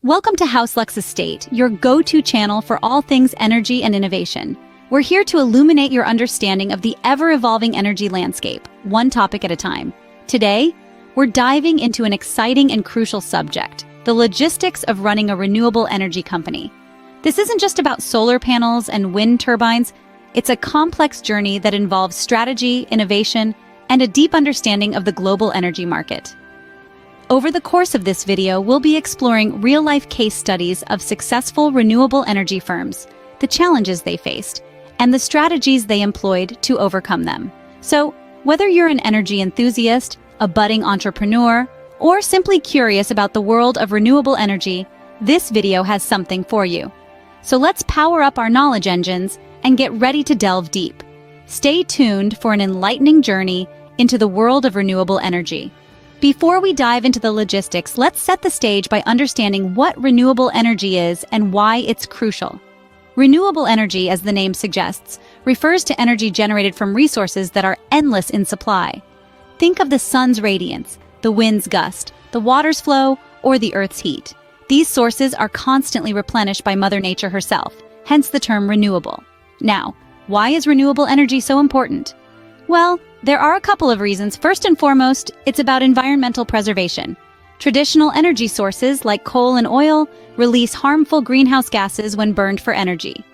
Welcome to HouseLux Estate, your go-to channel for all things energy and innovation. We're here to illuminate your understanding of the ever-evolving energy landscape, one topic at a time. Today, we're diving into an exciting and crucial subject, the logistics of running a renewable energy company. This isn't just about solar panels and wind turbines. It's a complex journey that involves strategy, innovation, and a deep understanding of the global energy market. Over the course of this video, we'll be exploring real-life case studies of successful renewable energy firms, the challenges they faced, and the strategies they employed to overcome them. So, whether you're an energy enthusiast, a budding entrepreneur, or simply curious about the world of renewable energy, this video has something for you. So let's power up our knowledge engines and get ready to delve deep. Stay tuned for an enlightening journey into the world of renewable energy. Before we dive into the logistics, let's set the stage by understanding what renewable energy is and why it's crucial. Renewable energy, as the name suggests, refers to energy generated from resources that are endless in supply. Think of the sun's radiance, the wind's gust, the water's flow, or the earth's heat. These sources are constantly replenished by Mother Nature herself, hence the term renewable. Now, why is renewable energy so important? Well, there are a couple of reasons. First and foremost, it's about environmental preservation. Traditional energy sources like coal and oil release harmful greenhouse gases when burned for energy.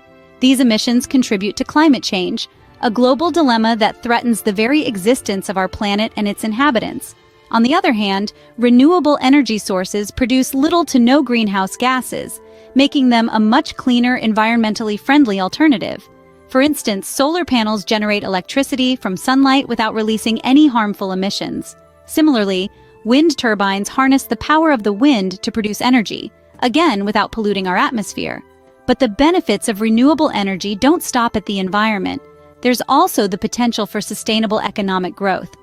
These emissions contribute to climate change, a global dilemma that threatens the very existence of our planet and its inhabitants. On the other hand, renewable energy sources produce little to no greenhouse gases, making them a much cleaner, environmentally friendly alternative. For instance, solar panels generate electricity from sunlight without releasing any harmful emissions. Similarly, wind turbines harness the power of the wind to produce energy, again without polluting our atmosphere. But the benefits of renewable energy don't stop at the environment. There's also the potential for sustainable economic growth.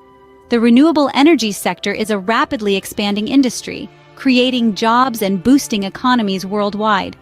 The renewable energy sector is a rapidly expanding industry, creating jobs and boosting economies worldwide.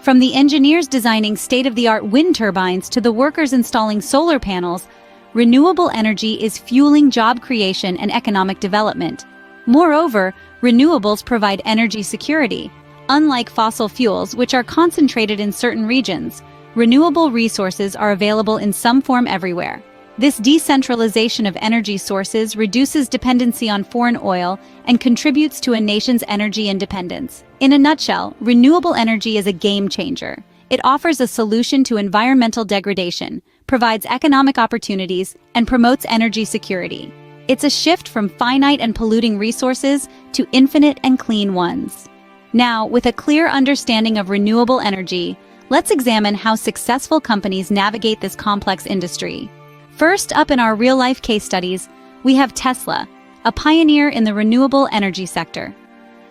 From the engineers designing state-of-the-art wind turbines to the workers installing solar panels, renewable energy is fueling job creation and economic development. Moreover, renewables provide energy security. Unlike fossil fuels, which are concentrated in certain regions, renewable resources are available in some form everywhere. This decentralization of energy sources reduces dependency on foreign oil and contributes to a nation's energy independence. In a nutshell, renewable energy is a game changer. It offers a solution to environmental degradation, provides economic opportunities, and promotes energy security. It's a shift from finite and polluting resources to infinite and clean ones. Now, with a clear understanding of renewable energy, let's examine how successful companies navigate this complex industry. First up in our real-life case studies, we have Tesla, a pioneer in the renewable energy sector.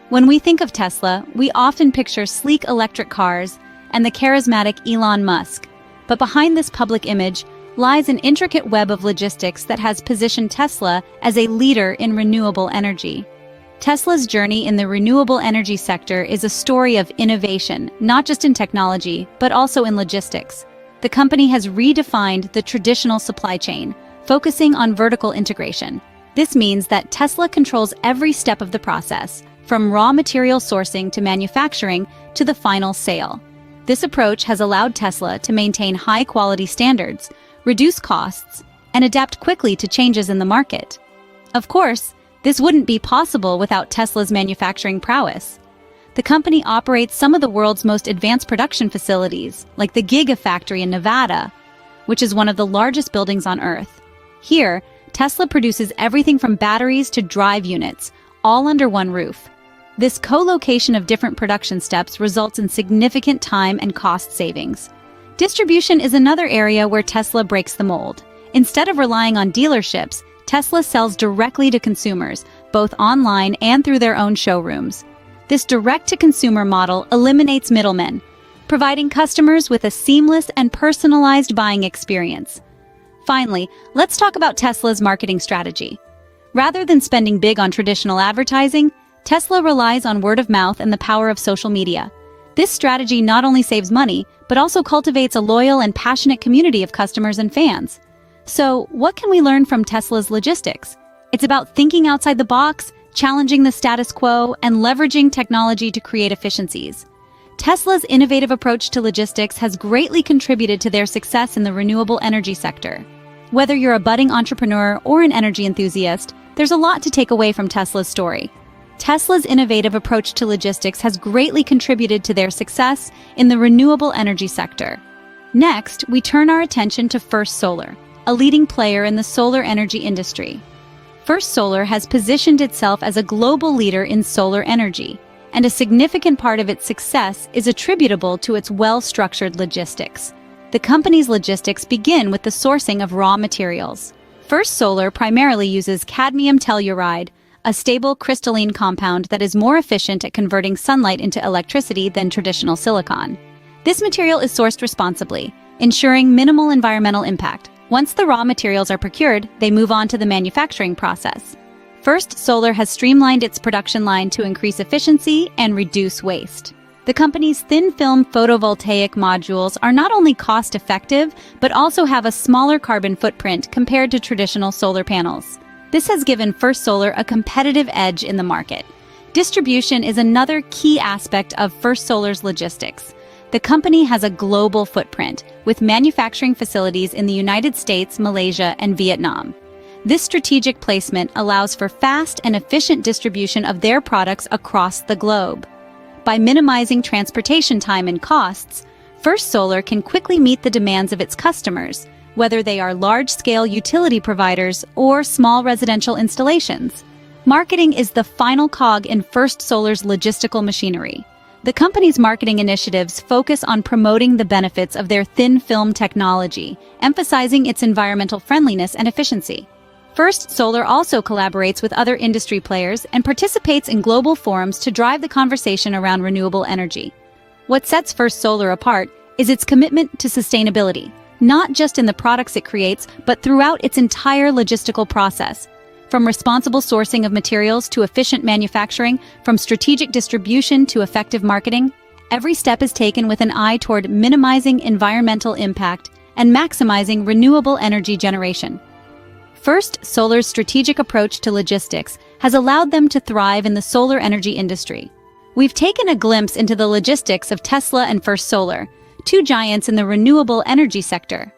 When we think of Tesla, we often picture sleek electric cars and the charismatic Elon Musk. But behind this public image lies an intricate web of logistics that has positioned Tesla as a leader in renewable energy. Tesla's journey in the renewable energy sector is a story of innovation, not just in technology, but also in logistics. The company has redefined the traditional supply chain, focusing on vertical integration. This means that Tesla controls every step of the process, from raw material sourcing to manufacturing to the final sale. This approach has allowed Tesla to maintain high-quality standards, reduce costs, and adapt quickly to changes in the market. Of course, this wouldn't be possible without Tesla's manufacturing prowess. The company operates some of the world's most advanced production facilities, like the Gigafactory in Nevada, which is one of the largest buildings on Earth. Here, Tesla produces everything from batteries to drive units, all under one roof. This co-location of different production steps results in significant time and cost savings. Distribution is another area where Tesla breaks the mold. Instead of relying on dealerships, Tesla sells directly to consumers, both online and through their own showrooms. This direct-to-consumer model eliminates middlemen, providing customers with a seamless and personalized buying experience. Finally, let's talk about Tesla's marketing strategy. Rather than spending big on traditional advertising, Tesla relies on word of mouth and the power of social media. This strategy not only saves money, but also cultivates a loyal and passionate community of customers and fans. So, what can we learn from Tesla's logistics? It's about thinking outside the box, challenging the status quo and leveraging technology to create efficiencies. Tesla's innovative approach to logistics has greatly contributed to their success in the renewable energy sector. Whether you're a budding entrepreneur or an energy enthusiast, there's a lot to take away from Tesla's story. Tesla's innovative approach to logistics has greatly contributed to their success in the renewable energy sector. Next, we turn our attention to First Solar, a leading player in the solar energy industry. First Solar has positioned itself as a global leader in solar energy, and a significant part of its success is attributable to its well-structured logistics. The company's logistics begin with the sourcing of raw materials. First Solar primarily uses cadmium telluride, a stable crystalline compound that is more efficient at converting sunlight into electricity than traditional silicon. This material is sourced responsibly, ensuring minimal environmental impact. Once the raw materials are procured, they move on to the manufacturing process. First Solar has streamlined its production line to increase efficiency and reduce waste. The company's thin-film photovoltaic modules are not only cost-effective, but also have a smaller carbon footprint compared to traditional solar panels. This has given First Solar a competitive edge in the market. Distribution is another key aspect of First Solar's logistics. The company has a global footprint, with manufacturing facilities in the United States, Malaysia, and Vietnam. This strategic placement allows for fast and efficient distribution of their products across the globe. By minimizing transportation time and costs, First Solar can quickly meet the demands of its customers, whether they are large-scale utility providers or small residential installations. Marketing is the final cog in First Solar's logistical machinery. The company's marketing initiatives focus on promoting the benefits of their thin-film technology, emphasizing its environmental friendliness and efficiency. First Solar also collaborates with other industry players and participates in global forums to drive the conversation around renewable energy. What sets First Solar apart is its commitment to sustainability, not just in the products it creates, but throughout its entire logistical process. From responsible sourcing of materials to efficient manufacturing, from strategic distribution to effective marketing, every step is taken with an eye toward minimizing environmental impact and maximizing renewable energy generation. First Solar's strategic approach to logistics has allowed them to thrive in the solar energy industry. We've taken a glimpse into the logistics of Tesla and First Solar, two giants in the renewable energy sector.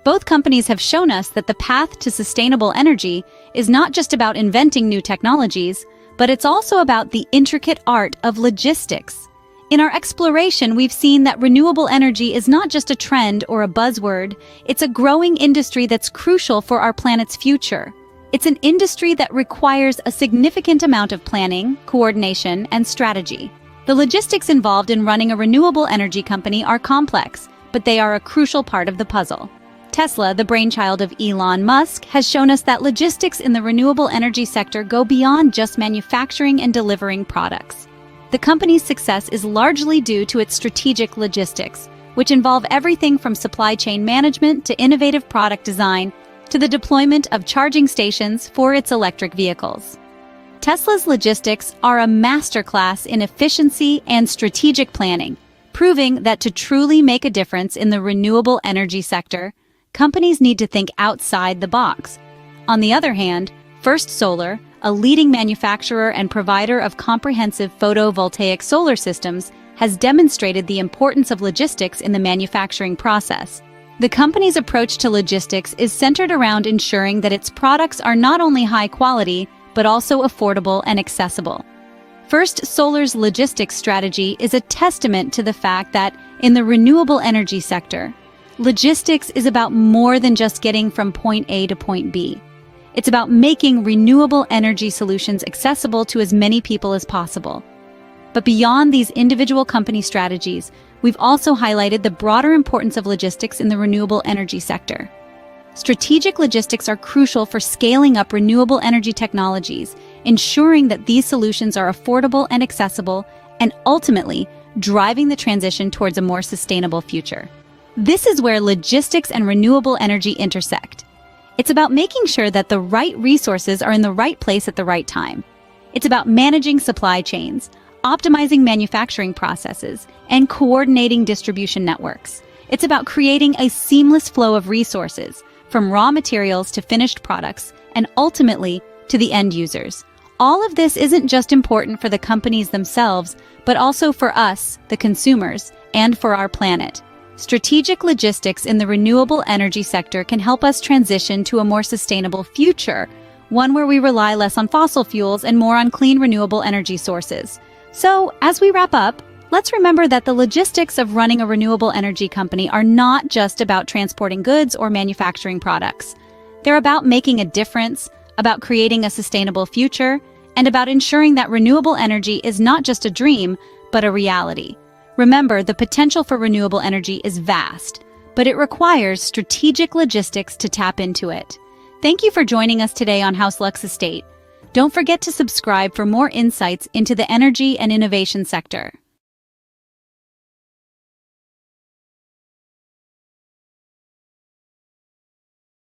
Both companies have shown us that the path to sustainable energy is not just about inventing new technologies, but it's also about the intricate art of logistics. In our exploration, we've seen that renewable energy is not just a trend or a buzzword, it's a growing industry that's crucial for our planet's future. It's an industry that requires a significant amount of planning, coordination, and strategy. The logistics involved in running a renewable energy company are complex, but they are a crucial part of the puzzle. Tesla, the brainchild of Elon Musk, has shown us that logistics in the renewable energy sector go beyond just manufacturing and delivering products. The company's success is largely due to its strategic logistics, which involve everything from supply chain management to innovative product design to the deployment of charging stations for its electric vehicles. Tesla's logistics are a masterclass in efficiency and strategic planning, proving that to truly make a difference in the renewable energy sector, companies need to think outside the box. On the other hand, First Solar, a leading manufacturer and provider of comprehensive photovoltaic solar systems, has demonstrated the importance of logistics in the manufacturing process. The company's approach to logistics is centered around ensuring that its products are not only high quality, but also affordable and accessible. First Solar's logistics strategy is a testament to the fact that, in the renewable energy sector, logistics is about more than just getting from point A to point B. It's about making renewable energy solutions accessible to as many people as possible. But beyond these individual company strategies, we've also highlighted the broader importance of logistics in the renewable energy sector. Strategic logistics are crucial for scaling up renewable energy technologies, ensuring that these solutions are affordable and accessible, and ultimately driving the transition towards a more sustainable future. This is where logistics and renewable energy intersect. It's about making sure that the right resources are in the right place at the right time. It's about managing supply chains, optimizing manufacturing processes, and coordinating distribution networks. It's about creating a seamless flow of resources, from raw materials to finished products, and ultimately to the end users, All of this isn't just important for the companies themselves, but also for us, the consumers, and for our planet. Strategic logistics in the renewable energy sector can help us transition to a more sustainable future, one where we rely less on fossil fuels and more on clean renewable energy sources. So, as we wrap up, let's remember that the logistics of running a renewable energy company are not just about transporting goods or manufacturing products. They're about making a difference, about creating a sustainable future, and about ensuring that renewable energy is not just a dream, but a reality. Remember, the potential for renewable energy is vast, but it requires strategic logistics to tap into it. Thank you for joining us today on House Lux Estate. Don't forget to subscribe for more insights into the energy and innovation sector.